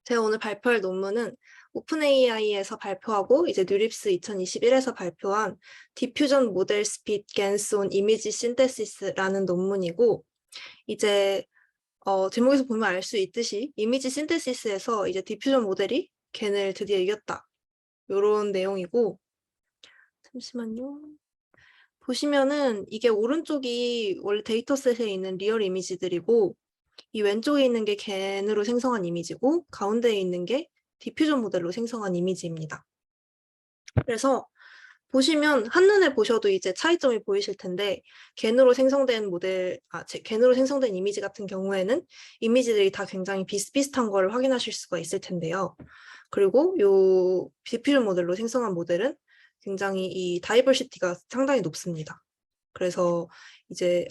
제가 오늘 발표할 논문은 오픈AI에서 발표하고 이제 뉴립스 2021에서 발표한 디퓨전 모델 스핏 겐스 온 이미지 신테시스라는 논문이고, 이제 제목에서 보면 알 수 있듯이 이미지 신테시스에서 이제 디퓨전 모델이 겐을 드디어 이겼다, 요런 내용이고, 잠시만요. 보시면은 이게 오른쪽이 원래 데이터셋에 있는 리얼 이미지들이고, 이 왼쪽에 있는 게 겐으로 생성한 이미지고, 가운데에 있는 게 디퓨전 모델로 생성한 이미지입니다. 그래서 보시면 한눈에 보셔도 이제 차이점이 보이실 텐데, 겐으로 생성된 겐으로 생성된 이미지 같은 경우에는 이미지들이 다 굉장히 비슷비슷한 걸 확인하실 수가 있을 텐데요. 그리고 요 디퓨전 모델로 생성한 모델은 굉장히 이 다이버시티가 상당히 높습니다. 그래서 이제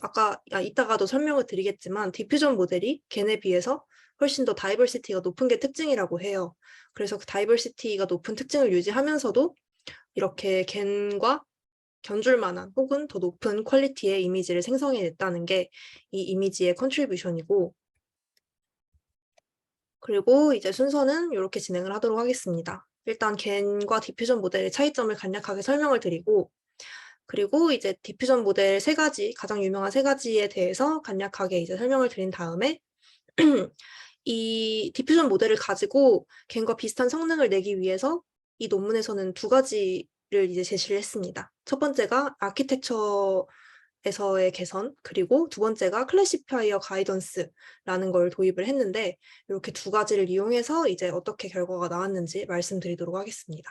이따가도 설명을 드리겠지만 디퓨전 모델이 겐에 비해서 훨씬 더 다이버시티가 높은 게 특징이라고 해요. 그래서 그 다이버시티가 높은 특징을 유지하면서도 이렇게 겐과 견줄 만한 혹은 더 높은 퀄리티의 이미지를 생성해냈다는 게 이 이미지의 컨트리뷰션이고, 그리고 이제 순서는 이렇게 진행을 하도록 하겠습니다. 일단 겐과 디퓨전 모델의 차이점을 간략하게 설명을 드리고, 그리고 이제 디퓨전 모델 가장 유명한 세 가지에 대해서 간략하게 이제 설명을 드린 다음에 이 디퓨전 모델을 가지고 겐과 비슷한 성능을 내기 위해서 이 논문에서는 두 가지를 이제 제시를 했습니다. 첫 번째가 아키텍처에서의 개선, 그리고 두 번째가 클래시파이어 가이던스라는 걸 도입을 했는데, 이렇게 두 가지를 이용해서 이제 어떻게 결과가 나왔는지 말씀드리도록 하겠습니다.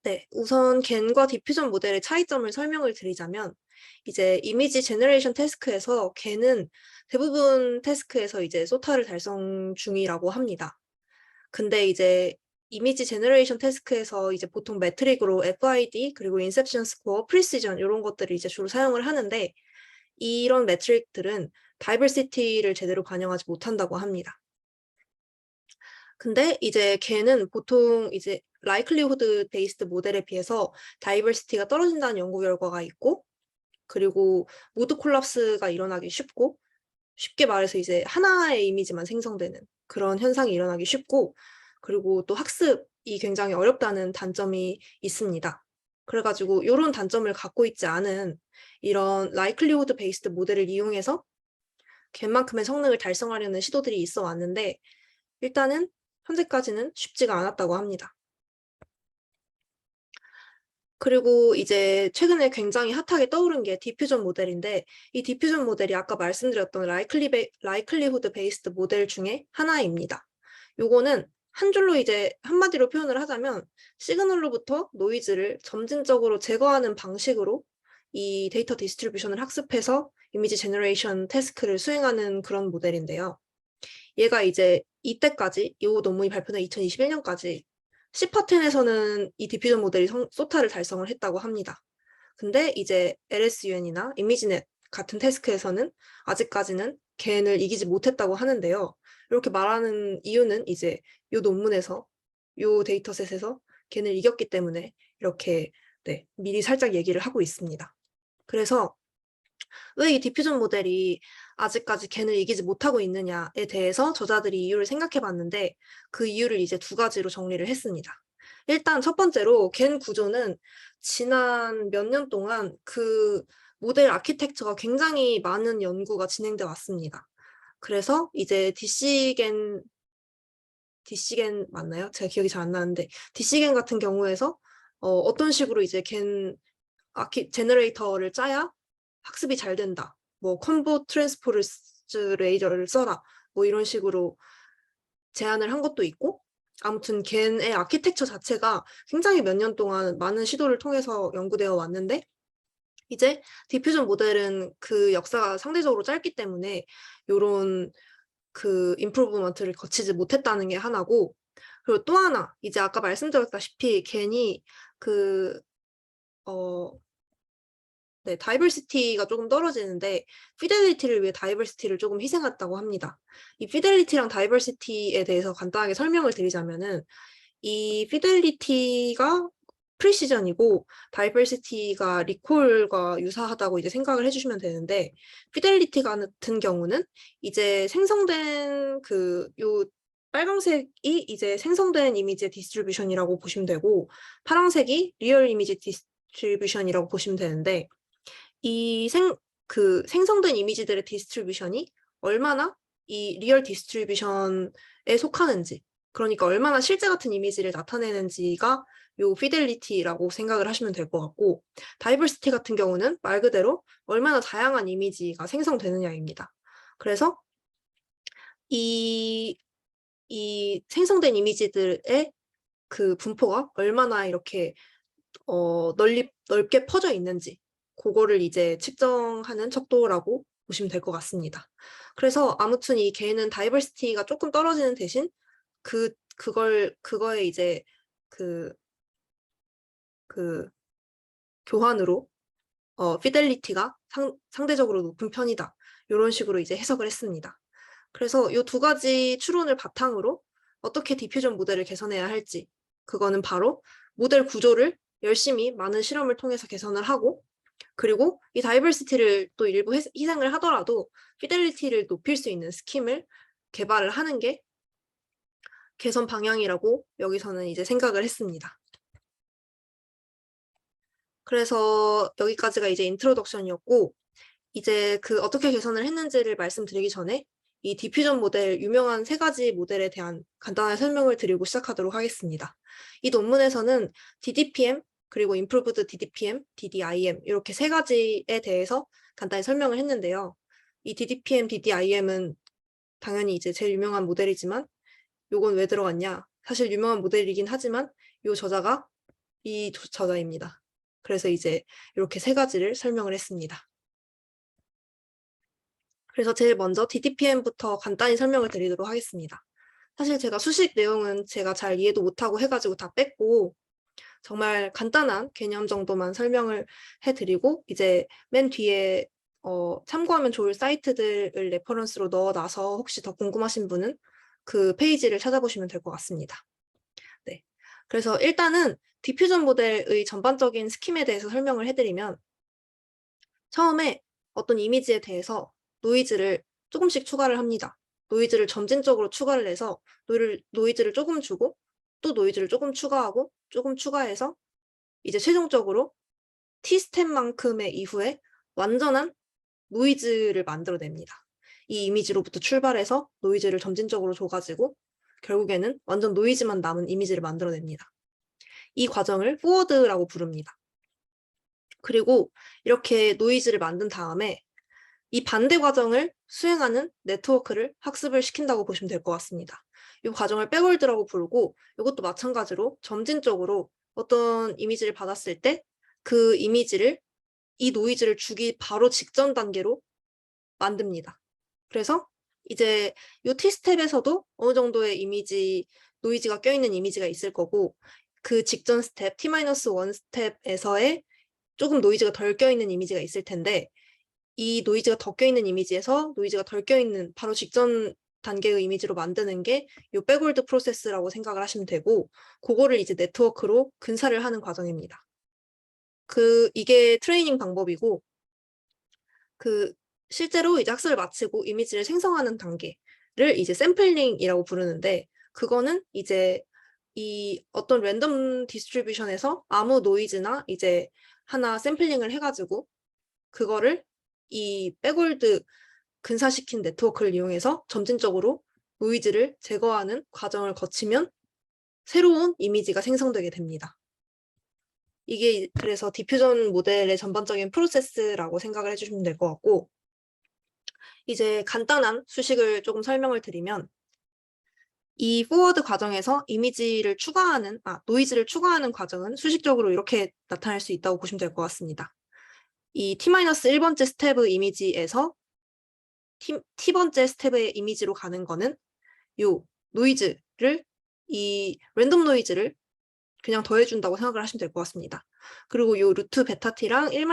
네, 우선 겐과 디퓨전 모델의 차이점을 설명을 드리자면, 이제 이미지 제너레이션 태스크에서 겐은 대부분 태스크에서 이제 소타를 달성 중이라고 합니다. 근데 이제 이미지 제너레이션 태스크에서 이제 보통 매트릭으로 FID, 그리고 인셉션 스코어, 프리시전 이런 것들을 이제 주로 사용을 하는데, 이런 매트릭들은 다이버시티를 제대로 반영하지 못한다고 합니다. 근데 이제 걔는 보통 이제 라이클리후드 베이스드 모델에 비해서 다이버시티가 떨어진다는 연구 결과가 있고, 그리고 모드 콜랍스가 일어나기 쉽고, 쉽게 말해서 이제 하나의 이미지만 생성되는 그런 현상이 일어나기 쉽고, 그리고 또 학습이 굉장히 어렵다는 단점이 있습니다. 그래가지고 이런 단점을 갖고 있지 않은 이런 라이클리후드 베이스드 모델을 이용해서 겐만큼의 성능을 달성하려는 시도들이 있어 왔는데, 일단은 현재까지는 쉽지가 않았다고 합니다. 그리고 이제 최근에 굉장히 핫하게 떠오른 게 디퓨전 모델인데, 이 디퓨전 모델이 아까 말씀드렸던 라이클리후드 베이스드 모델 중에 하나입니다. 요거는 한 줄로 이제 한마디로 표현을 하자면 시그널로부터 노이즈를 점진적으로 제거하는 방식으로 이 데이터 디스트리뷰션을 학습해서 이미지 제너레이션 태스크를 수행하는 그런 모델인데요. 얘가 이제 이때까지, 이 논문이 발표된 2021년까지 C파텐에서는 이 디퓨전 모델이 소타를 달성을 했다고 합니다. 근데 이제 LSUN이나 이미지넷 같은 태스크에서는 아직까지는 겐을 이기지 못했다고 하는데요. 이렇게 말하는 이유는 이제 이 논문에서, 이 데이터셋에서 겐을 이겼기 때문에 이렇게 미리 살짝 얘기를 하고 있습니다. 그래서 왜 이 디퓨전 모델이 아직까지 겐을 이기지 못하고 있느냐에 대해서 저자들이 이유를 생각해 봤는데, 그 이유를 이제 두 가지로 정리를 했습니다. 일단 첫 번째로 겐 구조는 지난 몇 년 동안 그 모델 아키텍처가 굉장히 많은 연구가 진행돼 왔습니다. 그래서 이제 DC겐 맞나요? 제가 기억이 잘 안 나는데, DC겐 같은 경우에서 어떤 식으로 이제 겐 제너레이터를 짜야 학습이 잘 된다, 뭐 컴보 트랜스포스 레이저를 써라, 뭐 이런 식으로 제안을 한 것도 있고, 아무튼 겐의 아키텍처 자체가 굉장히 몇 년 동안 많은 시도를 통해서 연구되어 왔는데, 이제 디퓨전 모델은 그 역사가 상대적으로 짧기 때문에 요런 그 임프루브먼트를 거치지 못했다는 게 하나고, 그리고 또 하나, 이제 아까 말씀드렸다시피 겐이 그 다이버시티가 조금 떨어지는데, 피델리티를 위해 다이버시티를 조금 희생했다고 합니다. 이 피델리티랑 다이버시티에 대해서 간단하게 설명을 드리자면은, 이 피델리티가 프리시전이고 다이버시티가 리콜과 유사하다고 이제 생각을 해주시면 되는데 피델리티 같은 경우는 이제 생성된 요 빨강색이 이제 생성된 이미지의 디스트리뷰션이라고 보시면 되고 파란색이 리얼 이미지 디스트리뷰션이라고 보시면 되는데 이 생성된 이미지들의 디스트리뷰션이 얼마나 이 리얼 디스트리뷰션에 속하는지 그러니까 얼마나 실제 같은 이미지를 나타내는지가 요 피델리티라고 생각을 하시면 될 것 같고 다이버시티 같은 경우는 말 그대로 얼마나 다양한 이미지가 생성되느냐입니다. 그래서 이 생성된 이미지들의 그 분포가 얼마나 이렇게 넓게 퍼져 있는지 그거를 이제 측정하는 척도라고 보시면 될 것 같습니다. 그래서 아무튼 이 개는 다이버시티가 조금 떨어지는 대신 그거에 이제 그 교환으로 피델리티가 상대적으로 높은 편이다. 이런 식으로 이제 해석을 했습니다. 그래서 이 두 가지 추론을 바탕으로 어떻게 디퓨전 모델을 개선해야 할지 그거는 바로 모델 구조를 열심히 많은 실험을 통해서 개선을 하고 그리고 이 다이버시티를 또 일부 희생을 하더라도 피델리티를 높일 수 있는 스킴을 개발을 하는 게 개선 방향이라고 여기서는 이제 생각을 했습니다. 그래서 여기까지가 이제 인트로덕션이었고 이제 어떻게 개선을 했는지를 말씀드리기 전에 이 디퓨전 모델 유명한 3가지 모델에 대한 간단한 설명을 드리고 시작하도록 하겠습니다. 이 논문에서는 DDPM 그리고 Improved DDPM, DDIM 이렇게 3가지에 대해서 간단히 설명을 했는데요. 이 DDPM, DDIM은 당연히 이제 제일 유명한 모델이지만 요건 왜 들어갔냐? 사실 유명한 모델이긴 하지만 요 저자가 이 저자입니다. 그래서 이제 이렇게 3가지를 설명을 했습니다. 그래서 제일 먼저 DDPM부터 간단히 설명을 드리도록 하겠습니다. 사실 제가 수식 내용은 제가 잘 이해도 못하고 해가지고 다 뺐고 정말 간단한 개념 정도만 설명을 해드리고 이제 맨 뒤에 참고하면 좋을 사이트들을 레퍼런스로 넣어놔서 혹시 더 궁금하신 분은 그 페이지를 찾아보시면 될 것 같습니다. 네. 그래서 일단은 디퓨전 모델의 전반적인 스킴에 대해서 설명을 해드리면 처음에 어떤 이미지에 대해서 노이즈를 조금씩 추가를 합니다. 노이즈를 점진적으로 추가를 해서 노이즈를 조금 주고 또 노이즈를 조금 추가하고 조금 추가해서 이제 최종적으로 T스텝만큼의 이후에 완전한 노이즈를 만들어냅니다. 이 이미지로부터 출발해서 노이즈를 점진적으로 줘가지고 결국에는 완전 노이즈만 남은 이미지를 만들어냅니다. 이 과정을 포워드라고 부릅니다. 그리고 이렇게 노이즈를 만든 다음에 이 반대 과정을 수행하는 네트워크를 학습을 시킨다고 보시면 될 것 같습니다. 이 과정을 백월드라고 부르고 이것도 마찬가지로 점진적으로 어떤 이미지를 받았을 때 그 이미지를 이 노이즈를 주기 바로 직전 단계로 만듭니다. 그래서 이제 이 T스텝에서도 어느 정도의 노이즈가 껴있는 이미지가 있을 거고 그 직전 스텝, T-1 스텝에서의 조금 노이즈가 덜 껴있는 이미지가 있을 텐데 이 노이즈가 더 껴있는 이미지에서 노이즈가 덜 껴있는 바로 직전 단계의 이미지로 만드는 게 이 백월드 프로세스라고 생각을 하시면 되고 그거를 이제 네트워크로 근사를 하는 과정입니다. 이게 트레이닝 방법이고 실제로 이제 학습을 마치고 이미지를 생성하는 단계를 이제 샘플링이라고 부르는데 그거는 이제 이 어떤 랜덤 디스트리뷰션에서 아무 노이즈나 이제 하나 샘플링을 해가지고 그거를 이 백월드 근사시킨 네트워크를 이용해서 점진적으로 노이즈를 제거하는 과정을 거치면 새로운 이미지가 생성되게 됩니다. 이게 그래서 디퓨전 모델의 전반적인 프로세스라고 생각을 해주시면 될 것 같고 이제 간단한 수식을 조금 설명을 드리면 이 포워드 과정에서 노이즈를 추가하는 과정은 수식적으로 이렇게 나타날 수 있다고 보시면 될 것 같습니다. 이 T-1번째 스텝의 이미지에서 T번째 스텝의 이미지로 가는 거는 이 랜덤 노이즈를 그냥 더해준다고 생각을 하시면 될 것 같습니다. 그리고 요 루트 베타 t랑 1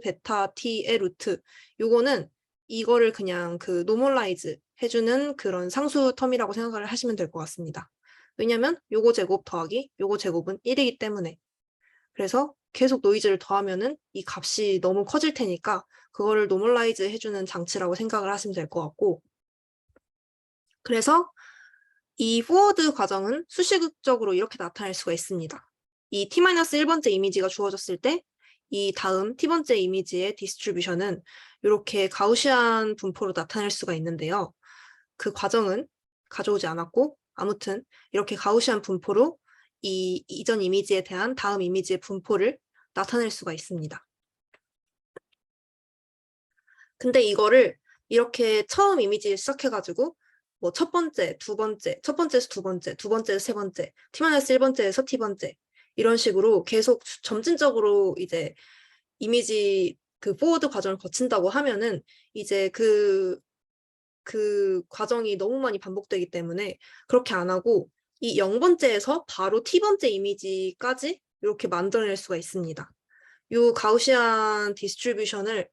베타 t의 루트 요거는 이거를 그냥 노멀라이즈 해주는 그런 상수 텀이라고 생각을 하시면 될 것 같습니다. 왜냐면 요거 제곱 더하기 요거 제곱은 1이기 때문에 그래서 계속 노이즈를 더하면은 이 값이 너무 커질 테니까 그거를 노멀라이즈 해주는 장치라고 생각을 하시면 될 것 같고, 그래서 이 포워드 과정은 수식적으로 이렇게 나타낼 수가 있습니다. 이 t-1번째 이미지가 주어졌을 때 이 다음 t번째 이미지의 디스트리뷰션은 이렇게 가우시안 분포로 나타낼 수가 있는데요. 그 과정은 가져오지 않았고, 아무튼 이렇게 가우시안 분포로 이 이전 이미지에 대한 다음 이미지의 분포를 나타낼 수가 있습니다. 근데 이거를 이렇게 처음 이미지 시작해가지고 뭐 첫 번째, 두 번째, 첫 번째에서 두 번째, 두 번째에서 세 번째, t-1번째에서 t번째 이런 식으로 계속 점진적으로 이제 이미지 그 포워드 과정을 거친다고 하면은 이제 그 과정이 너무 많이 반복되기 때문에 그렇게 안 하고 이 0번째에서 바로 t번째 이미지까지 이렇게 만들어낼 수가 있습니다. 이 가우시안 디스트리뷰션을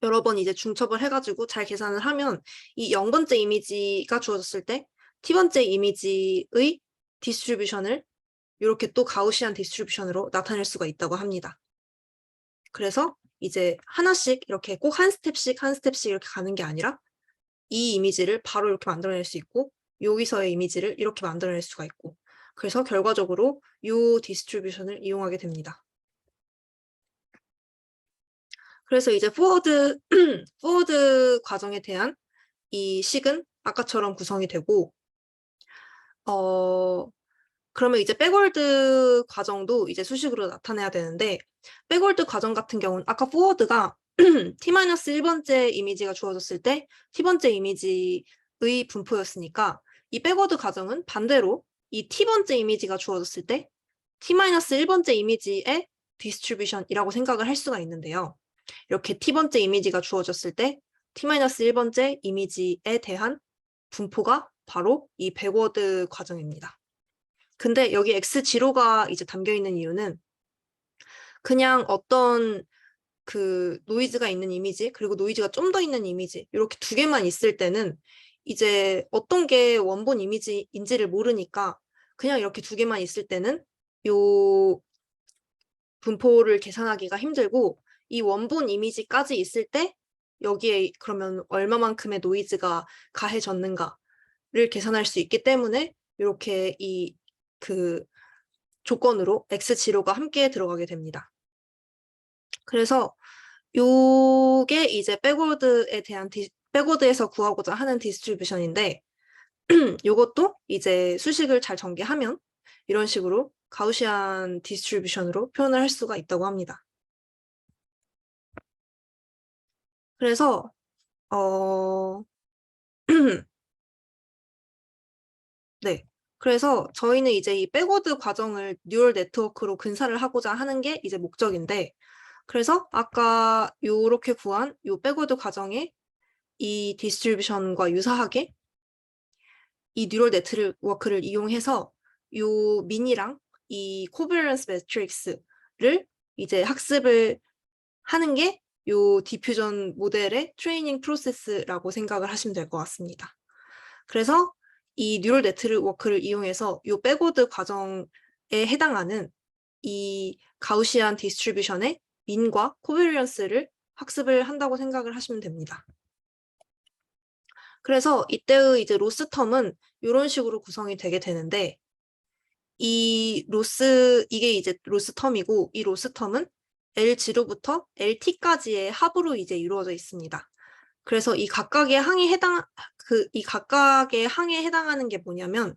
여러 번 이제 중첩을 해가지고 잘 계산을 하면 이 0번째 이미지가 주어졌을 때 t번째 이미지의 디스트리뷰션을 이렇게 또 가우시안 디스트리뷰션으로 나타낼 수가 있다고 합니다. 그래서 이제 하나씩 이렇게 꼭 한 스텝씩 한 스텝씩 이렇게 가는 게 아니라 이 이미지를 바로 이렇게 만들어낼 수 있고 여기서의 이미지를 이렇게 만들어낼 수가 있고, 그래서 결과적으로 이 디스트리뷰션을 이용하게 됩니다. 그래서 이제 포워드 과정에 대한 이 식은 아까처럼 구성이 되고, 그러면 이제 백월드 과정도 이제 수식으로 나타내야 되는데, 백월드 과정 같은 경우는 아까 포워드가 t-1번째 이미지가 주어졌을 때 t번째 이미지의 분포였으니까 이 백워드 과정은 반대로 이 t번째 이미지가 주어졌을 때 t-1번째 이미지의 디스트리뷰션이라고 생각을 할 수가 있는데요. 이렇게 t번째 이미지가 주어졌을 때 t-1번째 이미지에 대한 분포가 바로 이 백워드 과정입니다. 근데 여기 x0가 이제 담겨 있는 이유는 그냥 어떤 그 노이즈가 있는 이미지, 그리고 노이즈가 좀 더 있는 이미지, 이렇게 두 개만 있을 때는 이제 어떤 게 원본 이미지인지를 모르니까 그냥 이렇게 두 개만 있을 때는 요 분포를 계산하기가 힘들고, 이 원본 이미지까지 있을 때 여기에 그러면 얼마만큼의 노이즈가 가해졌는가를 계산할 수 있기 때문에 이렇게 이 그 조건으로 x0가 함께 들어가게 됩니다. 그래서 요게 이제 백워드에서 구하고자 하는 디스트리뷰션인데, 요것도 이제 수식을 잘 전개하면 이런 식으로 가우시안 디스트리뷰션으로 표현을 할 수가 있다고 합니다. 그래서 네. 그래서 저희는 이제 이 백워드 과정을 뉴럴 네트워크로 근사를 하고자 하는 게 이제 목적인데, 그래서 아까 요렇게 구한 요 백워드 과정의 이 디스트리뷰션과 유사하게 이 뉴럴 네트워크를 이용해서 요 민이랑 이 코베런스 매트릭스를 이제 학습을 하는 게 요 디퓨전 모델의 트레이닝 프로세스라고 생각을 하시면 될 것 같습니다. 그래서 이 뉴럴 네트워크를 이용해서 요 백워드 과정에 해당하는 이 가우시안 디스트리뷰션의 민과 코베리언스를 학습을 한다고 생각을 하시면 됩니다. 그래서 이때의 이제 로스 텀은 이런 식으로 구성이 되게 되는데, 이게 이제 로스 텀이고, 이 로스 텀은 L0부터 LT까지의 합으로 이제 이루어져 있습니다. 그래서 이 각각의 항에 해당하는 게 뭐냐면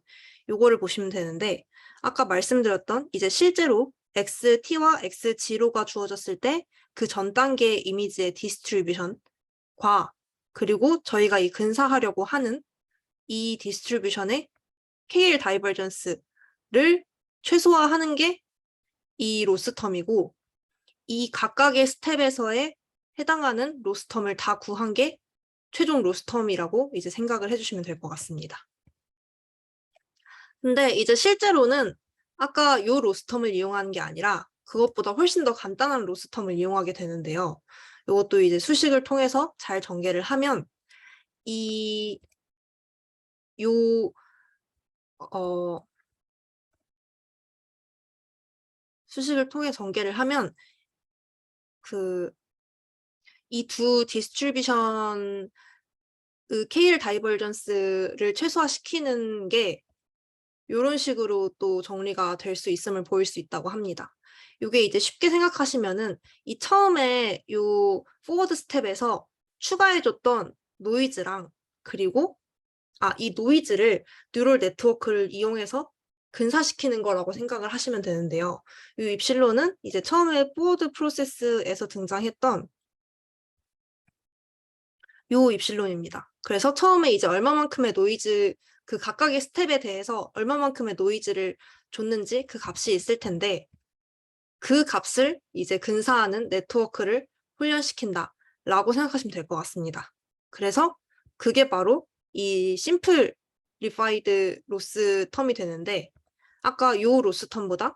요거를 보시면 되는데, 아까 말씀드렸던 이제 실제로 XT와 X0가 주어졌을 때 그 전 단계의 이미지의 디스트리뷰션과, 그리고 저희가 이 근사하려고 하는 이 디스트리뷰션의 KL 다이버전스를 최소화하는 게 이 로스텀이고, 이 각각의 스텝에서의 해당하는 로스텀을 다 구한 게 최종 로스텀이라고 이제 생각을 해주시면 될 것 같습니다. 근데 이제 실제로는 아까 요 로스텀을 이용하는 게 아니라 그것보다 훨씬 더 간단한 로스텀을 이용하게 되는데요. 이것도 이제 수식을 통해서 잘 전개를 하면 요 수식을 통해 전개를 하면 이 두 디스트리뷰션 케일 다이버전스를 최소화시키는 게 이런 식으로 또 정리가 될 수 있음을 보일 수 있다고 합니다. 이게 이제 쉽게 생각하시면은 이 처음에 요 포워드 스텝에서 추가해줬던 노이즈랑 그리고 이 노이즈를 뉴럴 네트워크를 이용해서 근사시키는 거라고 생각을 하시면 되는데요. 이 입실론은 이제 처음에 포워드 프로세스에서 등장했던 요 입실론입니다. 그래서 처음에 이제 얼마만큼의 노이즈, 그 각각의 스텝에 대해서 얼마만큼의 노이즈를 줬는지 그 값이 있을 텐데 그 값을 이제 근사하는 네트워크를 훈련시킨다 라고 생각하시면 될 것 같습니다. 그래서 그게 바로 이 심플 리파이드 로스 텀이 되는데 아까 요 로스 텀보다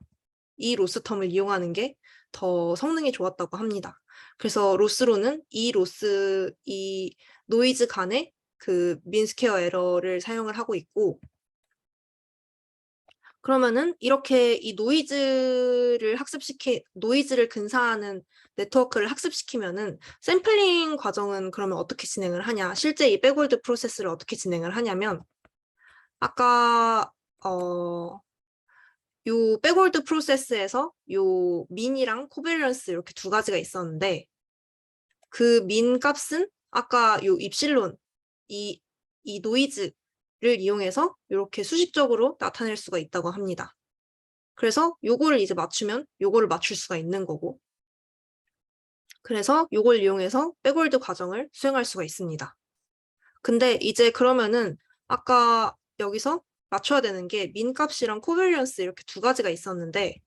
이 로스 텀을 이용하는 게 더 성능이 좋았다고 합니다. 그래서 로스로는 이 노이즈 간의 그 민스퀘어 에러를 사용을 하고 있고 그러면은 이렇게 이 노이즈를 근사하는 네트워크를 학습시키면은 샘플링 과정은 그러면 어떻게 진행을 하냐? 실제 이 백월드 프로세스를 어떻게 진행을 하냐면 아까 요 백월드 프로세스에서 요 민이랑 코베리언스 이렇게 두 가지가 있었는데 그 민 값은 아까 요 입실론 이 노이즈를 이용해서 이렇게 수식적으로 나타낼 수가 있다고 합니다. 그래서 요거를 이제 맞추면 요거를 맞출 수가 있는 거고 그래서 요걸 이용해서 백월드 과정을 수행할 수가 있습니다. 근데 이제 그러면은 아까 여기서 맞춰야 되는 게 민 값이랑 코베리언스 이렇게 두 가지가 있었는데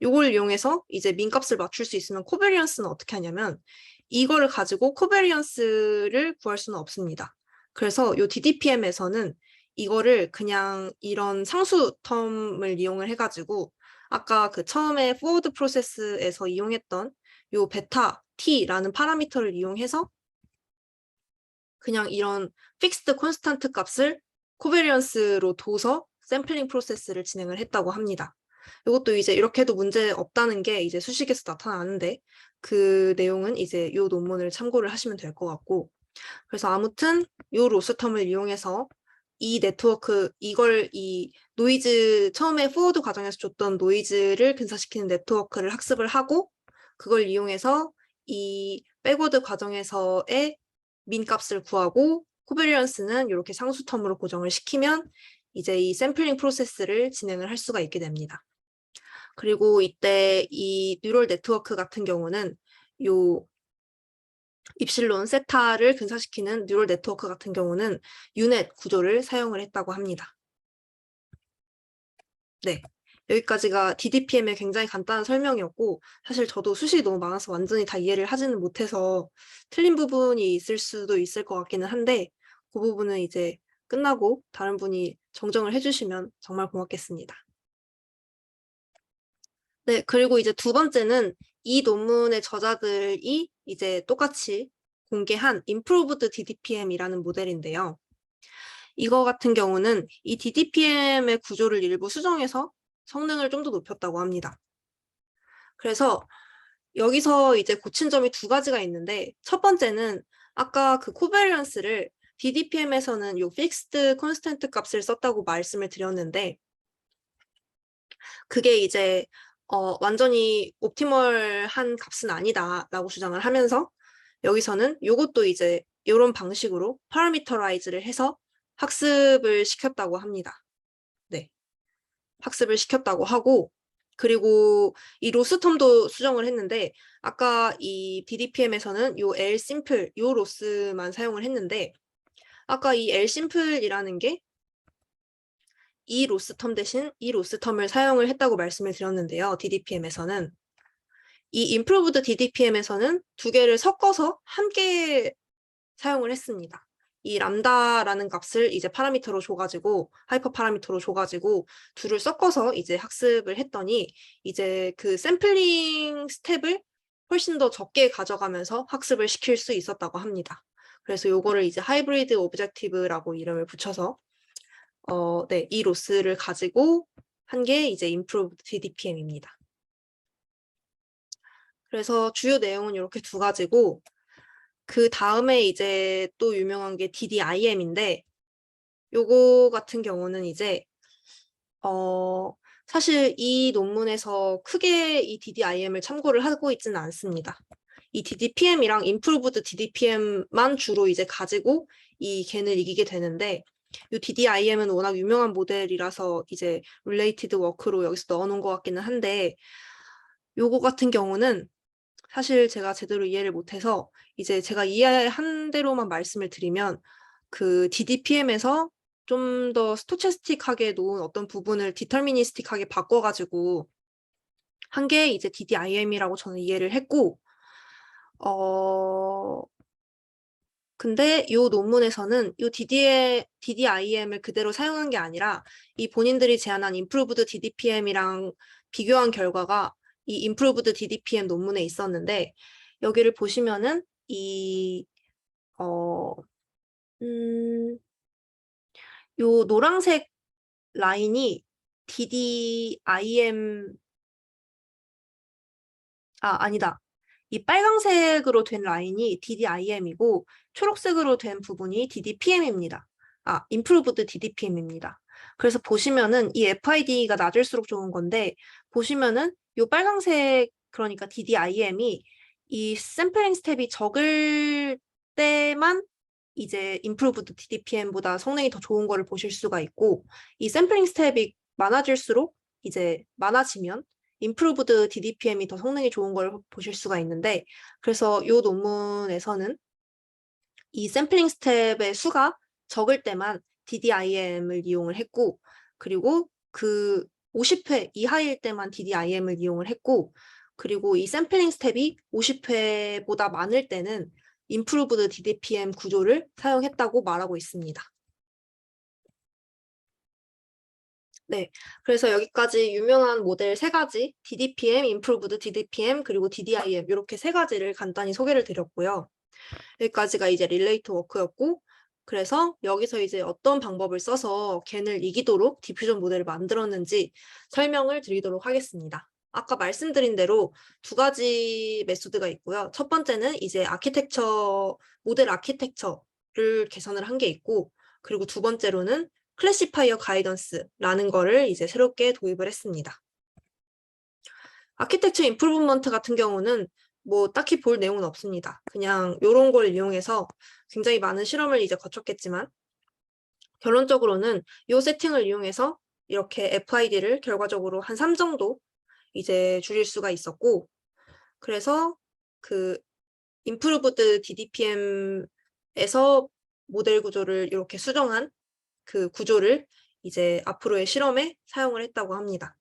요걸 이용해서 이제 민 값을 맞출 수 있으면 코베리언스는 어떻게 하냐면 이거를 가지고 코베리언스를 구할 수는 없습니다. 그래서 요 DDPM에서는 이거를 그냥 이런 상수 텀을 이용을 해가지고 아까 그 처음에 포워드 프로세스에서 이용했던 요 베타 t라는 파라미터를 이용해서 그냥 이런 픽스드 콘스탄트 값을 코베리언스로 둬서 샘플링 프로세스를 진행을 했다고 합니다. 이것도 이제 이렇게 해도 문제 없다는 게 이제 수식에서 나타나는데 그 내용은 이제 이 논문을 참고를 하시면 될 것 같고 그래서 아무튼 이 로스텀을 이용해서 이 네트워크 이 노이즈 처음에 포워드 과정에서 줬던 노이즈를 근사시키는 네트워크를 학습을 하고 그걸 이용해서 이 백워드 과정에서의 민 값을 구하고 코베리언스는 이렇게 상수텀으로 고정을 시키면 이제 이 샘플링 프로세스를 진행을 할 수가 있게 됩니다. 그리고 이때 이 뉴럴 네트워크 같은 경우는 요 입실론 세타를 근사시키는 뉴럴 네트워크 같은 경우는 유넷 구조를 사용을 했다고 합니다. 네, 여기까지가 DDPM의 굉장히 간단한 설명이었고 사실 저도 수식이 너무 많아서 완전히 다 이해를 하지는 못해서 틀린 부분이 있을 수도 있을 것 같기는 한데 그 부분은 이제 끝나고 다른 분이 정정을 해주시면 정말 고맙겠습니다. 네, 그리고 이제 두 번째는 이 논문의 저자들이 이제 똑같이 공개한 Improved DDPM이라는 모델인데요. 이거 같은 경우는 이 DDPM의 구조를 일부 수정해서 성능을 좀 더 높였다고 합니다. 그래서 여기서 이제 고친 점이 두 가지가 있는데 첫 번째는 아까 그 코베리언스를 DDPM에서는 요 픽스드 콘스턴트 값을 썼다고 말씀을 드렸는데 그게 이제 완전히 옵티멀한 값은 아니다라고 주장을 하면서 여기서는 요것도 이제 이런 방식으로 파라미터라이즈를 해서 학습을 시켰다고 합니다. 네, 학습을 시켰다고 하고 그리고 이 로스텀도 수정을 했는데 아까 이 DDPM에서는 요 L 심플 요 로스만 사용을 했는데 아까 이 L 심플이라는 게 이 로스텀 대신 이 로스텀을 사용을 했다고 말씀을 드렸는데요. DDPM에서는 이 Improved DDPM에서는 두 개를 섞어서 함께 사용을 했습니다. 이 람다라는 값을 이제 파라미터로 줘가지고 하이퍼 파라미터로 줘가지고 둘을 섞어서 이제 학습을 했더니 이제 그 샘플링 스텝을 훨씬 더 적게 가져가면서 학습을 시킬 수 있었다고 합니다. 그래서 요거를 이제 하이브리드 오브젝티브라고 이름을 붙여서 네, 이 로스를 가지고 한 게 이제 improved DDPM입니다. 그래서 주요 내용은 이렇게 두 가지고, 그 다음에 이제 또 유명한 게 DDIM인데, 요거 같은 경우는 이제 사실 이 논문에서 크게 이 DDIM을 참고를 하고 있지는 않습니다. 이 DDPM이랑 Improved DDPM만 주로 이제 가지고 이 겐을 이기게 되는데, 이 DDIM은 워낙 유명한 모델이라서 이제 related work로 여기서 넣어놓은 것 같기는 한데, 요거 같은 경우는 사실 제가 제대로 이해를 못해서 이제 제가 이해한 대로만 말씀을 드리면, 그 DDPM에서 좀 더 스토채스틱하게 놓은 어떤 부분을 디터미니스틱하게 바꿔가지고 한 게 이제 DDIM이라고 저는 이해를 했고, 근데 이 논문에서는 이 DDIM을 그대로 사용한 게 아니라 이 본인들이 제안한 Improved DDPM이랑 비교한 결과가 이 Improved DDPM 논문에 있었는데, 여기를 보시면은 요 노란색 라인이 DDIM, 아니다. 이 빨강색으로 된 라인이 DDIM이고 초록색으로 된 부분이 DDPM입니다. Improved DDPM입니다. 그래서 보시면은 이 FID가 낮을수록 좋은 건데, 보시면은 요 빨강색, 그러니까 DDIM이 이 샘플링 스텝이 적을 때만 이제 Improved DDPM보다 성능이 더 좋은 거를 보실 수가 있고, 이 샘플링 스텝이 많아질수록 이제 많아지면 Improved DDPM이 더 성능이 좋은 걸 보실 수가 있는데, 그래서 이 논문에서는 이 샘플링 스텝의 수가 적을 때만 DDIM을 이용을 했고, 그리고 그 50회 이하일 때만 DDIM을 이용을 했고, 그리고 이 샘플링 스텝이 50회보다 많을 때는 Improved DDPM 구조를 사용했다고 말하고 있습니다. 네, 그래서 여기까지 유명한 모델 세 가지, DDPM, Improved DDPM, 그리고 DDIM 이렇게 세 가지를 간단히 소개를 드렸고요. 여기까지가 이제 릴레이트 워크였고, 그래서 여기서 이제 어떤 방법을 써서 겐을 이기도록 디퓨전 모델을 만들었는지 설명을 드리도록 하겠습니다. 아까 말씀드린 대로 두 가지 메소드가 있고요. 첫 번째는 이제 모델 아키텍처를 개선을 한 게 있고, 그리고 두 번째로는 클래시파이어 가이던스라는 거를 이제 새롭게 도입을 했습니다. 아키텍처 임프루브먼트 같은 경우는 뭐 딱히 볼 내용은 없습니다. 그냥 이런 걸 이용해서 굉장히 많은 실험을 이제 거쳤겠지만, 결론적으로는 이 세팅을 이용해서 이렇게 FID를 결과적으로 한 3 정도 이제 줄일 수가 있었고, 그래서 그 Improved DDPM에서 모델 구조를 이렇게 수정한 그 구조를 이제 앞으로의 실험에 사용을 했다고 합니다.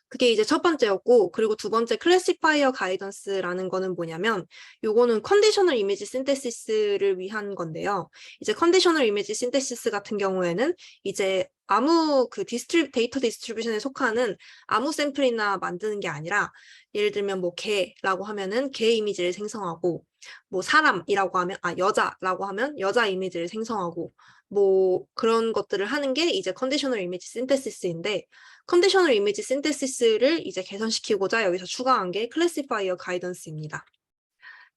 그게 이제 첫 번째였고, 그리고 두 번째 클래시파이어 가이던스라는 거는 뭐냐면, 요거는 컨디셔널 이미지 신테시스를 위한 건데요. 이제 컨디셔널 이미지 신테시스 같은 경우에는 이제 아무 그 데이터 디스트리뷰션에 속하는 아무 샘플이나 만드는 게 아니라, 예를 들면 뭐 개라고 하면은 개 이미지를 생성하고, 뭐 사람이라고 하면 여자라고 하면 여자 이미지를 생성하고, 뭐 그런 것들을 하는 게 이제 컨디셔널 이미지 신테시스인데, 컨디셔널 이미지 신테시스를 이제 개선시키고자 여기서 추가한 게 클래시파이어 가이던스입니다.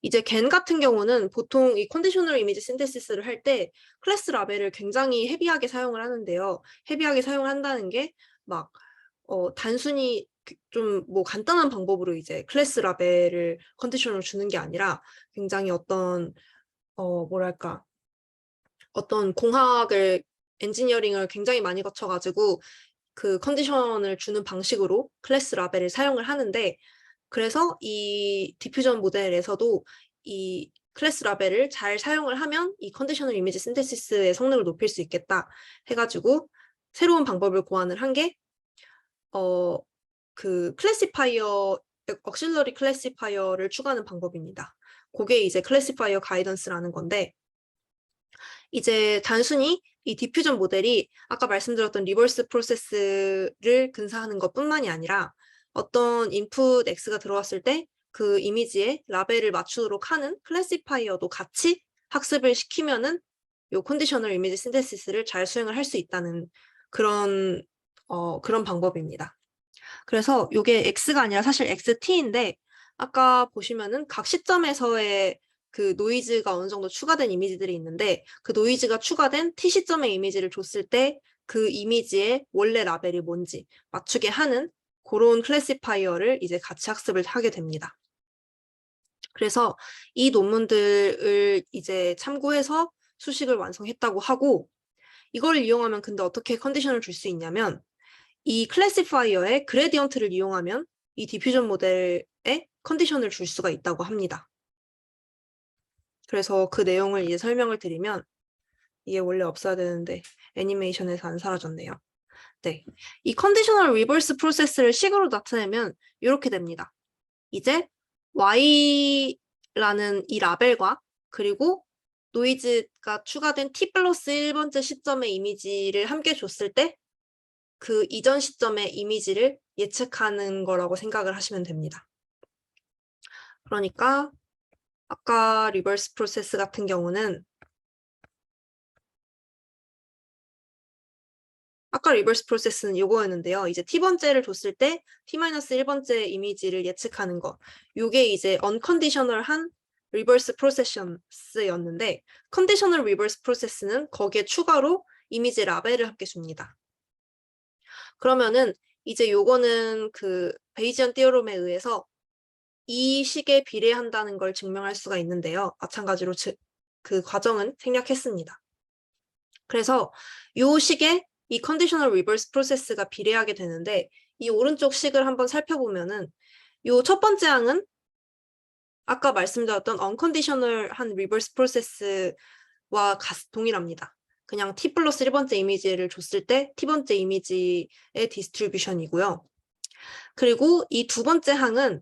이제 겐 같은 경우는 보통 이 컨디셔널 이미지 신테시스를 할 때 클래스 라벨을 굉장히 헤비하게 사용을 하는데요. 헤비하게 사용을 한다는 게 막 단순히 좀 뭐 간단한 방법으로 이제 클래스 라벨을 컨디셔널 주는 게 아니라 굉장히 어떤 뭐랄까 어떤 엔지니어링을 굉장히 많이 거쳐가지고 그 컨디션을 주는 방식으로 클래스 라벨을 사용을 하는데, 그래서 이 디퓨전 모델에서도 이 클래스 라벨을 잘 사용을 하면 이 컨디셔널 이미지 신테시스의 성능을 높일 수 있겠다 해가지고 새로운 방법을 고안을 한 게 그 클래시파이어, 억실러리 클래시파이어를 추가하는 방법입니다. 그게 이제 클래시파이어 가이던스라는 건데, 이제 단순히 이 디퓨전 모델이 아까 말씀드렸던 리버스 프로세스를 근사하는 것뿐만이 아니라 어떤 인풋 X가 들어왔을 때 그 이미지에 라벨을 맞추도록 하는 클래시파이어도 같이 학습을 시키면은 요 컨디셔널 이미지 신테시스를 잘 수행을 할 수 있다는 그런 방법입니다. 그래서 이게 x가 아니라 사실 xt인데 아까 보시면은 각 시점에서의 그 노이즈가 어느 정도 추가된 이미지들이 있는데 그 노이즈가 추가된 t 시점의 이미지를 줬을 때 그 이미지의 원래 라벨이 뭔지 맞추게 하는 그런 클래시파이어를 이제 같이 학습을 하게 됩니다. 그래서 이 논문들을 이제 참고해서 수식을 완성했다고 하고 이걸 이용하면 근데 어떻게 컨디션을 줄 수 있냐면 이 클래시파이어의 그레디언트를 이용하면 이 디퓨전 모델에 컨디션을 줄 수가 있다고 합니다. 그래서 그 내용을 이제 설명을 드리면 이게 원래 없어야 되는데 애니메이션에서 안 사라졌네요. 네, 이 컨디셔널 리버스 프로세스를 식으로 나타내면 이렇게 됩니다. 이제 y라는 이 라벨과 그리고 노이즈가 추가된 t 플러스 1번째 시점의 이미지를 함께 줬을 때 그 이전 시점의 이미지를 예측하는 거라고 생각을 하시면 됩니다. 그러니까 아까 리버스 프로세스 같은 경우는 아까 리버스 프로세스는 이거였는데요. 이제 t번째를 줬을 때 t-1번째 이미지를 예측하는 거. 이게 이제 unconditional한 리버스 프로세스였는데 컨디셔널 리버스 프로세스는 거기에 추가로 이미지 라벨을 함께 줍니다. 그러면은 이제 요거는 그 베이지언 띠어럼에 의해서 이 식에 비례한다는 걸 증명할 수가 있는데요. 마찬가지로 그 과정은 생략했습니다. 그래서 요 식에 이 컨디셔널 리버스 프로세스가 비례하게 되는데 이 오른쪽 식을 한번 살펴보면은 요 첫 번째 항은 아까 말씀드렸던 unconditional한 리버스 프로세스와 동일합니다. 그냥 t 플러스 1번째 이미지를 줬을 때 t번째 이미지의 디스트리뷰션이고요. 그리고 이 두 번째 항은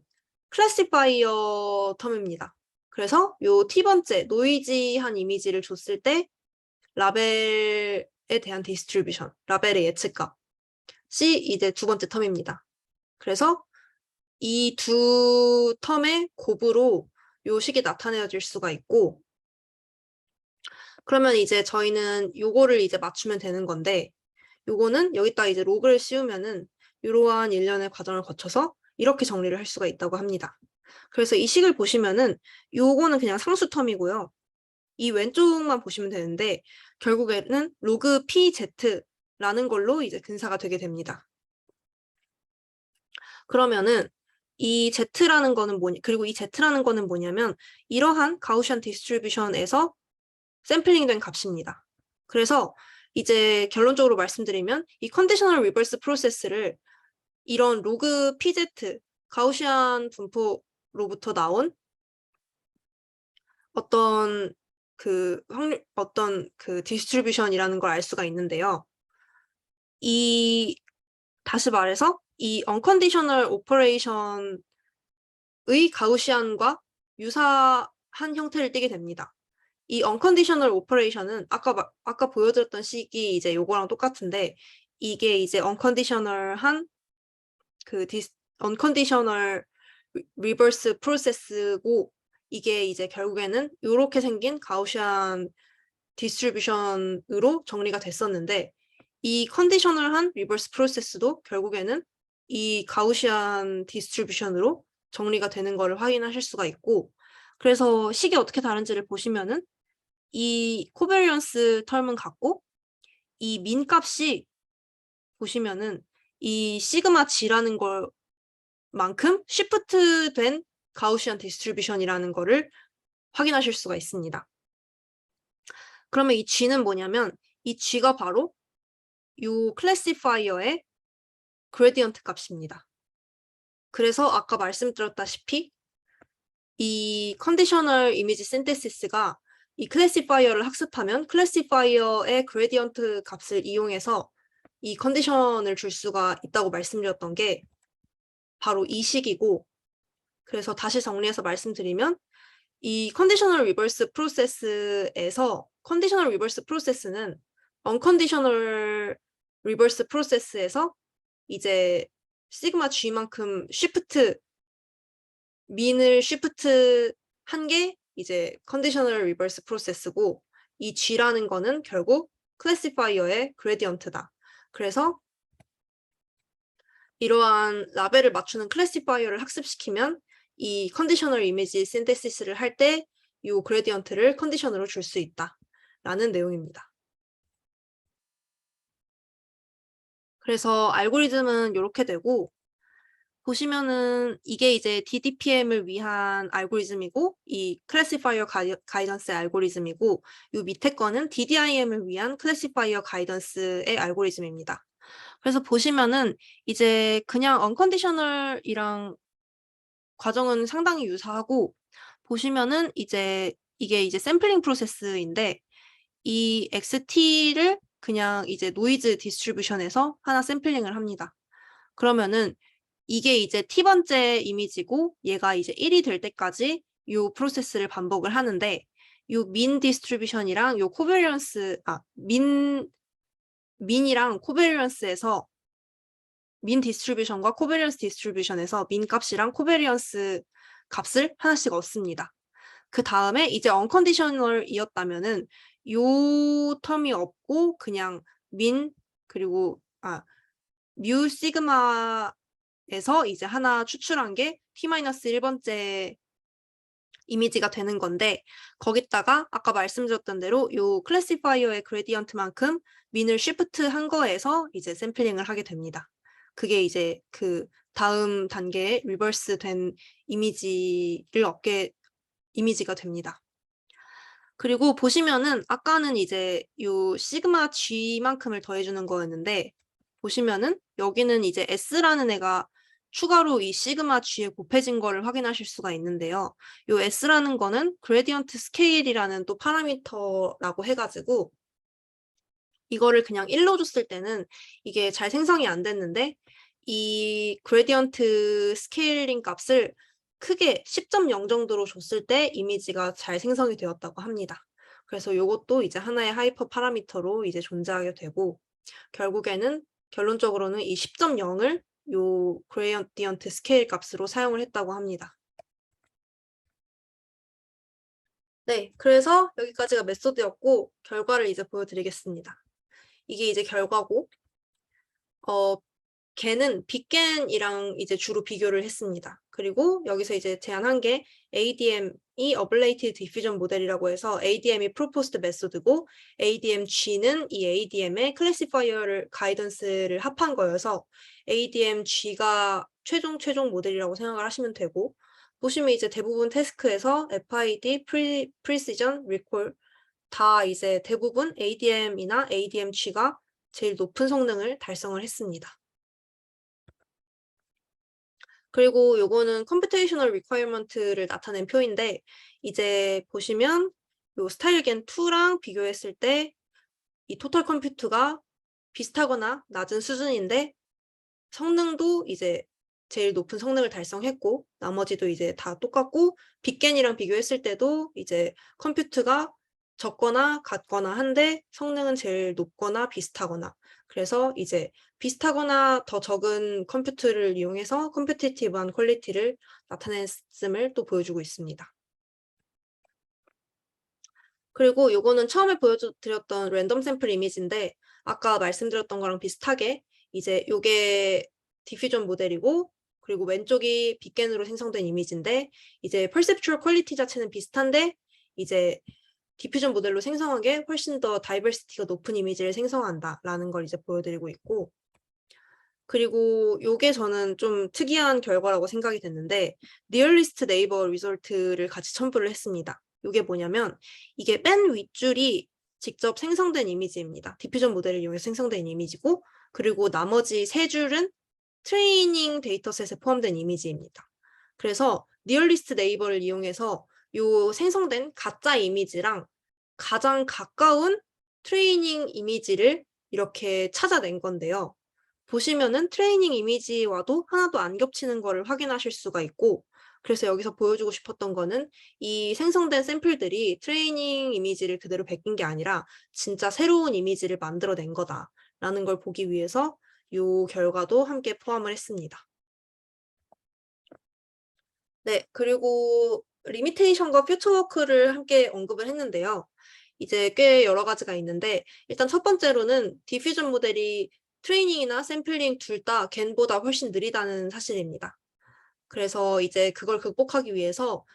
클래시파이어 텀입니다. 그래서 요 t번째 노이지한 이미지를 줬을 때 라벨에 대한 디스트리뷰션, 라벨의 예측값이 이제 두 번째 텀입니다. 그래서 이 두 텀의 곱으로 요 식이 나타내질 수가 있고 그러면 이제 저희는 요거를 이제 맞추면 되는 건데 요거는 여기다 이제 로그를 씌우면은 이러한 일련의 과정을 거쳐서 이렇게 정리를 할 수가 있다고 합니다. 그래서 이 식을 보시면은 요거는 그냥 상수 텀이고요. 이 왼쪽만 보시면 되는데 결국에는 로그 PZ라는 걸로 이제 근사가 되게 됩니다. 그러면은 이 Z라는 거는 그리고 이 Z라는 거는 뭐냐면 이러한 가우시안 디스트리뷰션에서 샘플링된 값입니다. 그래서 이제 결론적으로 말씀드리면 이 컨디셔널 리버스 프로세스를 이런 로그 PZ 가우시안 분포로부터 나온 어떤 그 디스트리뷰션이라는 걸 알 수가 있는데요. 다시 말해서 이 unconditional operation의 가우시안과 유사한 형태를 띠게 됩니다. 이 unconditional operation은 아까 보여드렸던 식이 이제 요거랑 똑같은데 이게 이제 unconditional한 unconditional reverse process고 이게 이제 결국에는 이렇게 생긴 가우시안 디스트리뷰션으로 정리가 됐었는데 이 컨디셔널한 리버스 프로세스도 결국에는 이 가우시안 디스트리뷰션으로 정리가 되는 것을 확인하실 수가 있고 그래서 식이 어떻게 다른지를 보시면은 이 코베리언스 텀은 같고 이 민 값이 보시면은 이 시그마 G라는 것만큼 시프트된 가우시안 디스트리뷰션이라는 거를 확인하실 수가 있습니다. 그러면 이 G는 뭐냐면 이 G가 바로 이 클래시파이어의 그레디언트 값입니다. 그래서 아까 말씀드렸다시피 이 컨디셔널 이미지 신테시스가 이 클래시파이어를 학습하면 클래시파이어의 그레디언트 값을 이용해서 이 컨디션을 줄 수가 있다고 말씀드렸던 게 바로 이 식이고 그래서 다시 정리해서 말씀드리면 이 컨디셔널 리버스 프로세스에서 컨디셔널 리버스 프로세스는 언컨디셔널 리버스 프로세스에서 이제 시그마 G만큼 민을 쉬프트 한 게 이제 컨디셔널 리버스 프로세스고 이 G라는 거는 결국 클래시파이어의 그레디언트다 그래서 이러한 라벨을 맞추는 클래시파이어를 학습시키면 이 컨디셔널 이미지 신테시스를 할 때 이 그레디언트를 컨디션으로 줄 수 있다라는 내용입니다. 그래서 알고리즘은 이렇게 되고, 보시면은 이게 이제 DDPM을 위한 알고리즘이고, 이 클래시파이어 가이던스의 알고리즘이고, 이 밑에 거는 DDIM을 위한 클래시파이어 가이던스의 알고리즘입니다. 그래서 보시면은 이제 그냥 언컨디셔널이랑 과정은 상당히 유사하고, 보시면은 이제 이게 이제 샘플링 프로세스인데, 이 XT를 그냥 이제 노이즈 디스트리뷰션에서 하나 샘플링을 합니다. 그러면은 이게 이제 T번째 이미지고, 얘가 이제 1이 될 때까지 요 프로세스를 반복을 하는데, 요 민 디스트리뷰션이랑 요 코베리언스, 민이랑 코베리언스에서, 민 디스트리뷰션과 코베리언스 디스트리뷰션에서 민 값이랑 코베리언스 값을 하나씩 얻습니다. 그 다음에 이제 언컨디셔널이었다면은 요 텀이 없고 그냥 민 그리고 뮤 시그마에서 이제 하나 추출한 게 T-1번째 이미지가 되는 건데, 거기다가 아까 말씀드렸던 대로 요 클래시파이어의 그레디언트만큼 민을 쉬프트 한 거에서 이제 샘플링을 하게 됩니다. 그게 이제 그 다음 단계에 리버스 된 이미지가 됩니다. 그리고 보시면은 아까는 이제 요 시그마 G만큼을 더해주는 거였는데, 보시면은 여기는 이제 S라는 애가 추가로 이 시그마 G에 곱해진 거를 확인하실 수가 있는데요. 요 S라는 거는 그레디언트 스케일이라는 또 파라미터라고 해가지고, 이거를 그냥 1로 줬을 때는 이게 잘 생성이 안 됐는데, 이 그레디언트 스케일링 값을 크게 10.0 정도로 줬을 때 이미지가 잘 생성이 되었다고 합니다. 그래서 이것도 이제 하나의 하이퍼 파라미터로 이제 존재하게 되고, 결론적으로는 이 10.0을 요 그레디언트 스케일 값으로 사용을 했다고 합니다. 네, 그래서 여기까지가 메소드였고, 결과를 이제 보여드리겠습니다. 이게 이제 결과고, 걔는 빅겐이랑 이제 주로 비교를 했습니다. 그리고 여기서 이제 제안한 게 ADM이 Ablated Diffusion 모델이라고 해서 ADM이 Proposed Method고, ADM-G는 이 ADM의 클래시파이어를 가이던스를 합한 거여서 ADM-G가 최종 모델이라고 생각을 하시면 되고, 보시면 이제 대부분 태스크에서 FID, Precision, Recall 다 이제 대부분 ADM이나 ADM-G가 제일 높은 성능을 달성을 했습니다. 그리고 요거는 컴퓨테이셔널 리퀘어먼트를 나타낸 표인데, 이제 보시면 요 스타일겐 2랑 비교했을 때 이 토탈 컴퓨트가 비슷하거나 낮은 수준인데, 성능도 이제 제일 높은 성능을 달성했고, 나머지도 이제 다 똑같고, 빅겐이랑 비교했을 때도 이제 컴퓨트가 적거나 같거나 한데 성능은 제일 높거나 비슷하거나, 그래서 이제 비슷하거나 더 적은 컴퓨트를 이용해서 컴피티티브한 퀄리티를 나타냈음을 또 보여주고 있습니다. 그리고 요거는 처음에 보여드렸던 랜덤 샘플 이미지인데, 아까 말씀드렸던 거랑 비슷하게 이제 요게 디퓨전 모델이고, 그리고 왼쪽이 빅겐으로 생성된 이미지인데, 이제 퍼셉추얼 퀄리티 자체는 비슷한데 이제 디퓨전 모델로 생성한 게 훨씬 더 다이버시티가 높은 이미지를 생성한다라는 걸 이제 보여드리고 있고, 그리고 요게 저는 좀 특이한 결과라고 생각이 됐는데, 니얼리스트 네이버 리zort를 같이 첨부를 했습니다. 요게 뭐냐면, 이게 맨 윗줄이 직접 생성된 이미지입니다. 디퓨전 모델을 이용해서 생성된 이미지고, 그리고 나머지 세 줄은 트레이닝 데이터셋에 포함된 이미지입니다. 그래서 니얼리스트 네이버를 이용해서 요 생성된 가짜 이미지랑 가장 가까운 트레이닝 이미지를 이렇게 찾아낸 건데요. 보시면은 트레이닝 이미지와도 하나도 안 겹치는 거를 확인하실 수가 있고, 그래서 여기서 보여주고 싶었던 거는 이 생성된 샘플들이 트레이닝 이미지를 그대로 베낀 게 아니라 진짜 새로운 이미지를 만들어낸 거다라는 걸 보기 위해서 이 결과도 함께 포함을 했습니다. 네, 그리고 리미테이션과 퓨처워크를 함께 언급을 했는데요. 이제 꽤 여러 가지가 있는데, 일단 첫 번째로는 디퓨전 모델이 트레이닝이나 샘플링 둘 다 겐보다 훨씬 느리다는 사실입니다. 그래서 이제 그걸 극복하기 위해서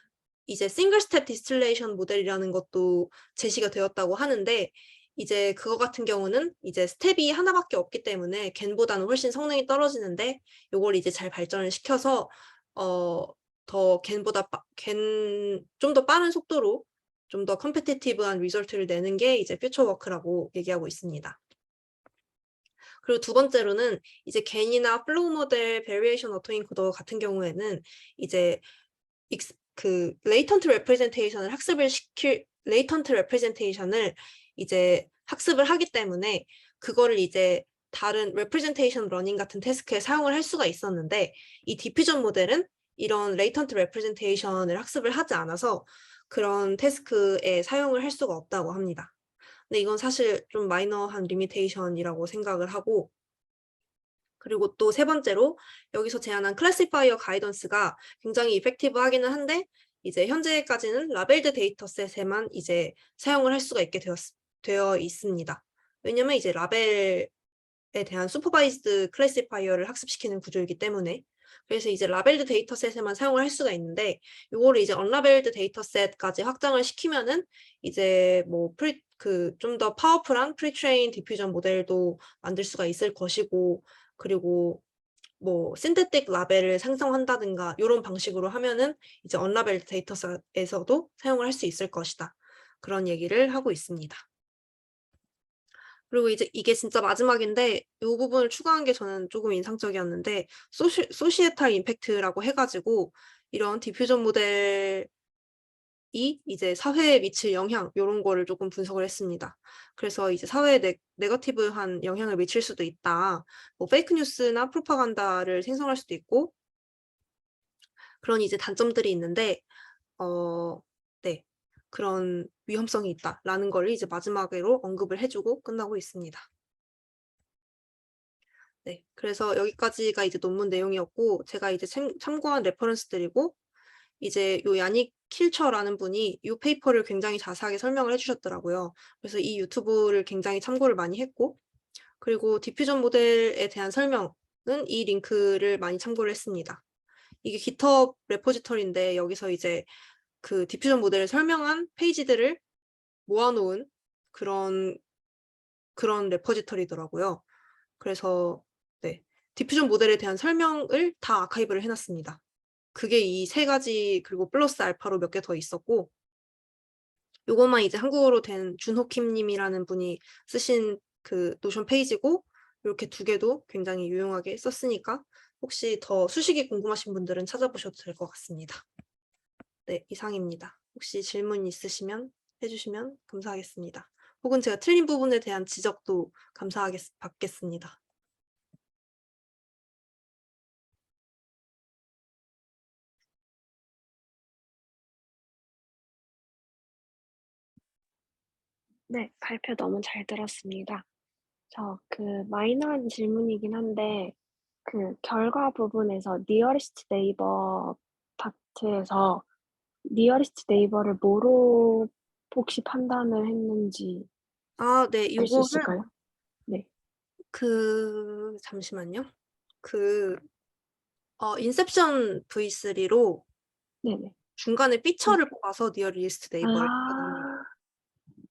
이제 싱글 스텝 디스틸레이션 모델이라는 것도 제시가 되었다고 하는데, 이제 그거 같은 경우는 이제 스텝이 하나밖에 없기 때문에 겐보다는 훨씬 성능이 떨어지는데, 요걸 이제 잘 발전을 시켜서 더 겐보다 좀 더 빠른 속도로 좀 더 컴페티티브한 리설트를 내는 게 이제 퓨처 워크라고 얘기하고 있습니다. 그리고 두 번째로는 이제 겐이나 플로우 모델 베리에이션 어토인코더 같은 경우에는 이제 그 레이턴트 레프레젠테이션을 이제 학습을 하기 때문에 그거를 이제 다른 레프레젠테이션 러닝 같은 태스크에 사용을 할 수가 있었는데, 이 디퓨전 모델은 이런 레이턴트 레프레젠테이션을 학습을 하지 않아서 그런 태스크에 사용을 할 수가 없다고 합니다. 근데 이건 사실 좀 마이너한 리미테이션이라고 생각을 하고, 그리고 또 세 번째로 여기서 제안한 클래시파이어 가이던스가 굉장히 이펙티브하기는 한데, 이제 현재까지는 라벨드 데이터셋에만 이제 사용을 할 수가 있게 되어 있습니다. 왜냐면 이제 라벨에 대한 슈퍼바이즈드 클래시파이어를 학습시키는 구조이기 때문에. 그래서 이제 라벨드 데이터셋에만 사용을 할 수가 있는데, 요거를 이제 언라벨드 데이터셋까지 확장을 시키면은 이제 뭐 좀 더 파워풀한 프리트레인 디퓨전 모델도 만들 수가 있을 것이고, 그리고 뭐 신테틱 라벨을 생성한다든가 이런 방식으로 하면은 이제 언라벨드 데이터셋에서도 사용을 할 수 있을 것이다. 그런 얘기를 하고 있습니다. 그리고 이제 이게 진짜 마지막인데, 이 부분을 추가한 게 저는 조금 인상적이었는데, 소시에탈 임팩트라고 해가지고 이런 디퓨전 모델이 이제 사회에 미칠 영향, 이런 거를 조금 분석을 했습니다. 그래서 이제 사회에 네거티브한 영향을 미칠 수도 있다. 뭐 페이크 뉴스나 프로파간다를 생성할 수도 있고, 그런 이제 단점들이 있는데, 네, 그런 위험성이 있다라는 걸 이제 마지막으로 언급을 해주고 끝나고 있습니다. 네, 그래서 여기까지가 이제 논문 내용이었고, 제가 이제 참고한 레퍼런스들이고, 이제 요 야닉 킬처라는 분이 이 페이퍼를 굉장히 자세하게 설명을 해주셨더라고요. 그래서 이 유튜브를 굉장히 참고를 많이 했고, 그리고 디퓨전 모델에 대한 설명은 이 링크를 많이 참고를 했습니다. 이게 GitHub 레포지터리인데, 여기서 이제 그 디퓨전 모델을 설명한 페이지들을 모아놓은 그런 레포지터리더라고요. 그래서 네, 디퓨전 모델에 대한 설명을 다 아카이브를 해놨습니다. 그게 이 세 가지, 그리고 플러스 알파로 몇 개 더 있었고, 요것만 이제 한국어로 된 준호킴 님이라는 분이 쓰신 그 노션 페이지고, 이렇게 두 개도 굉장히 유용하게 썼으니까 혹시 더 수식이 궁금하신 분들은 찾아보셔도 될 것 같습니다. 네, 이상입니다. 혹시 질문 있으시면 해주시면 감사하겠습니다. 혹은 제가 틀린 부분에 대한 지적도 받겠습니다. 네, 발표 너무 잘 들었습니다. 저 마이너한 질문이긴 한데 결과 부분에서 니어리스트 네이버 파트에서 니어리스트 네이버를 뭐로 혹시 판단을 했는지 네, 알 수 요거는 있을까요? 네. 잠시만요. 인셉션 V3로 네네. 중간에 음. 피처를 뽑아서 니어리스트 네이버를 했거든요.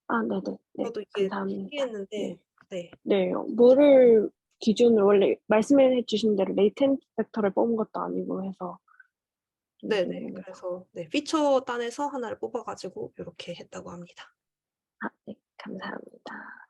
네네. 네. 저도 이게 감사합니다. 신기했는데, 네. 네. 네. 뭐를 기준으로 원래 말씀해 주신 대로 레이텐트 벡터를 뽑은 것도 아니고 해서 좀 네네. 궁금해서. 그래서 네, 피처 단에서 하나를 뽑아가지고 이렇게 했다고 합니다. 네. 감사합니다.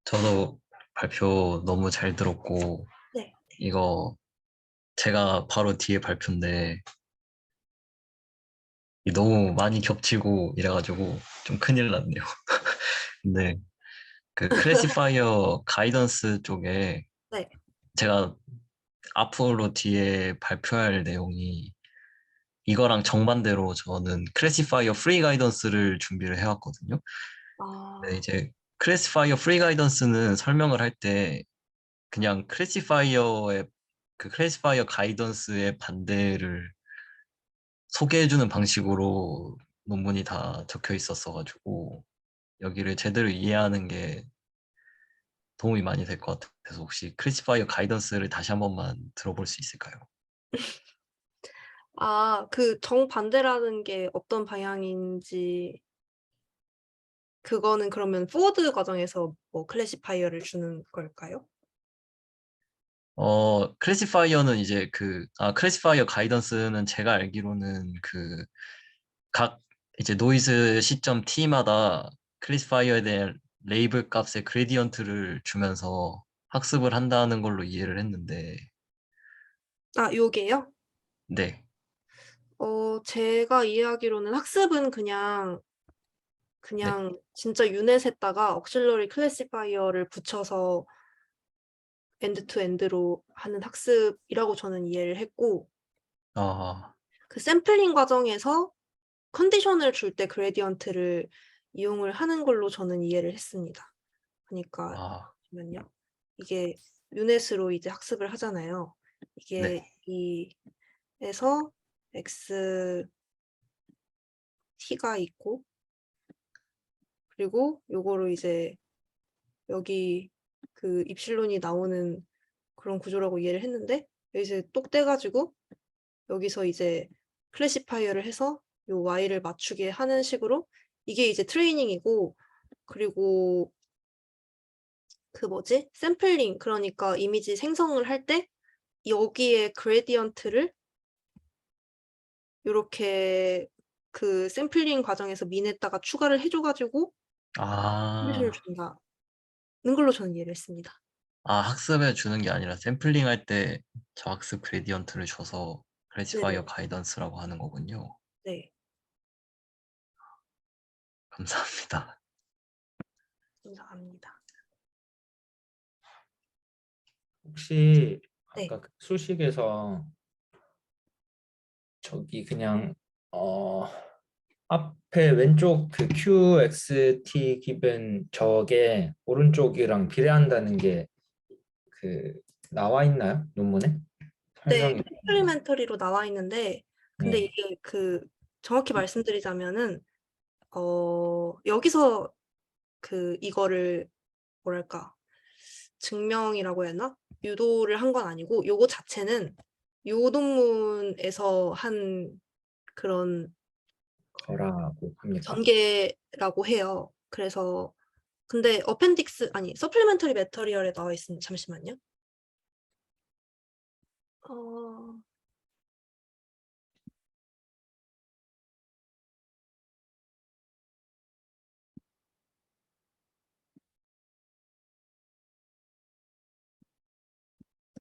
저도 발표 너무 잘 들었고, 네. 이거 제가 바로 뒤에 발표인데, 너무 많이 겹치고 이래가지고 좀 큰일 났네요. 근데 그 클래시파이어 가이던스 쪽에 네. 제가 앞으로 뒤에 발표할 내용이 이거랑 정반대로 저는 클래시파이어 프리 가이던스를 준비를 해왔거든요. 네, 아, 이제 클래시파이어 프리 가이던스는 설명을 할 때 그냥 클래시파이어의 그 클래시파이어 가이던스의 반대를 소개해주는 방식으로 논문이 다 적혀 있었어가지고 여기를 제대로 이해하는 게 도움이 많이 될 것 같아서 혹시 클래시파이어 가이던스를 다시 한 번만 들어볼 수 있을까요? 그 정반대라는 게 어떤 방향인지 그거는 그러면 포워드 과정에서 뭐 클래시파이어를 주는 걸까요? 클래시파이어는 이제 클래시파이어 가이던스는 제가 알기로는 각 이제 노이즈 시점 t마다 클래시파이어에 대한 레이블 값의 그레디언트를 주면서 학습을 한다는 걸로 이해를 했는데, 요게요? 네, 제가 이해하기로는 학습은 네, 그냥 진짜 유넷에다가 억실러리 클래시파이어를 붙여서 엔드 투 엔드로 하는 학습이라고 저는 이해를 했고, 아, 그 샘플링 과정에서 컨디션을 줄 때 그레디언트를 이용을 하는 걸로 저는 이해를 했습니다. 그러니까 아, 잠시만요. 이게 유넷으로 이제 학습을 하잖아요. 네, 이게 이에서 x t가 있고 그리고 요거로 이제 여기 그 입실론이 나오는 그런 구조라고 이해를 했는데 여기서 똑 떼가지고 여기서 이제 클래시파이어를 해서 요 y를 맞추게 하는 식으로 이게 이제 트레이닝이고 그리고 그 뭐지? 샘플링 그러니까 이미지 생성을 할 때 여기에 그레디언트를 요렇게 그 샘플링 과정에서 민에다가 추가를 해줘 가지고 컨디션을 아, 준다는 걸로 저는 이해를 했습니다. 학습해 주는 게 아니라 샘플링 할 때 저학습 그레디언트를 줘서 클래시파이어 네네. 가이던스라고 하는 거군요. 네. 감사합니다. 감사합니다. 혹시 네. 아까 그 수식에서 저기 그냥 앞에 왼쪽 그 QXT 기본 저게 오른쪽이랑 비례한다는 게 그 나와 있나요? 논문에? 네. 설명이. 서플리멘터리로 나와 있는데 근데 네. 이게 정확히 말씀드리자면은 여기서 이거를 뭐랄까 증명이라고 해야 하나? 유도를 한 건 아니고 요거 자체는 요 논문에서 한 그런 거라고 합니까? 전개라고 해요. 그래서 근데 서플리멘터리 매터리얼에 나와 있습니다. 잠시만요. 어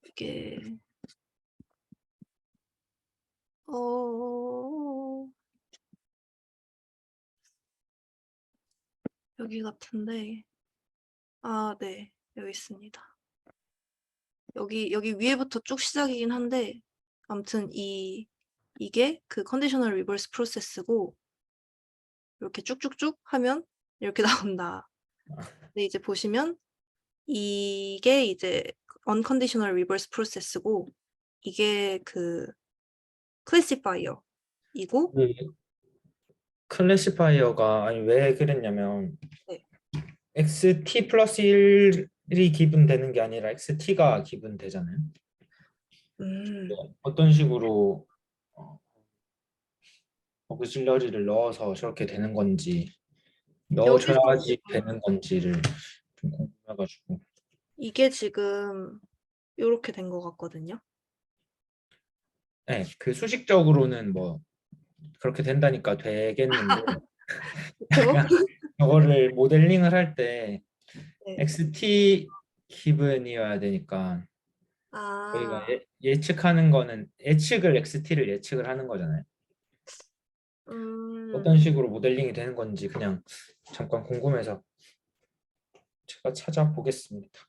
이게 어 여기 같은데 네. 여기 있습니다. 여기 위에부터 쭉 시작이긴 한데 아무튼 이게 그 컨디셔널 리버스 프로세스고 이렇게 쭉쭉쭉 하면 이렇게 나온다. 근데 이제 보시면 이게 이제 unconditional reverse process고 이게 classifier이고 그 클래시파이어가 아니 왜 그랬냐면 네. XT 플러스 1이 기분되는 게 아니라 XT가 기분되잖아요. 음. 어떤 식으로 오그실러리를 넣어서 저렇게 되는 건지 여기서 넣어줘야지 지금 되는 건지를 좀 궁금해가지고. 이게 지금 요렇게 된 것 같거든요. 네, 그 수식적으로는 뭐 그렇게 된다니까 되겠는데 그쵸? 약간 저거를 모델링을 할 때 네. XT 기분이어야 되니까 저희가 아. 예측하는 거는 예측을 XT를 예측을 하는 거잖아요. 음. 어떤 식으로 모델링이 되는 건지 그냥 잠깐 궁금해서 제가 찾아보겠습니다.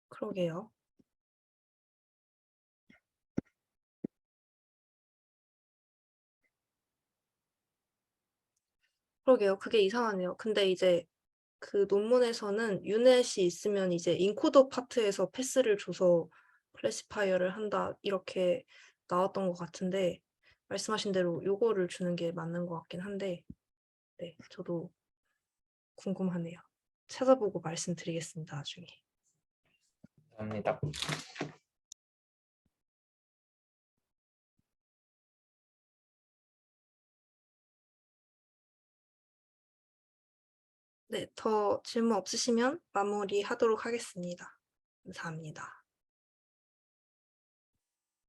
그러게요. 그러게요. 그게 이상하네요. 근데 이제 그 논문에서는 유넷이 있으면 이제 인코더 파트에서 패스를 줘서 클래시파이어를 한다 이렇게 나왔던 것 같은데 말씀하신 대로 요거를 주는 게 맞는 것 같긴 한데 네, 저도 궁금하네요. 찾아보고 말씀드리겠습니다, 나중에. 감사합니다. 네, 더 질문 없으시면 마무리하도록 하겠습니다. 감사합니다.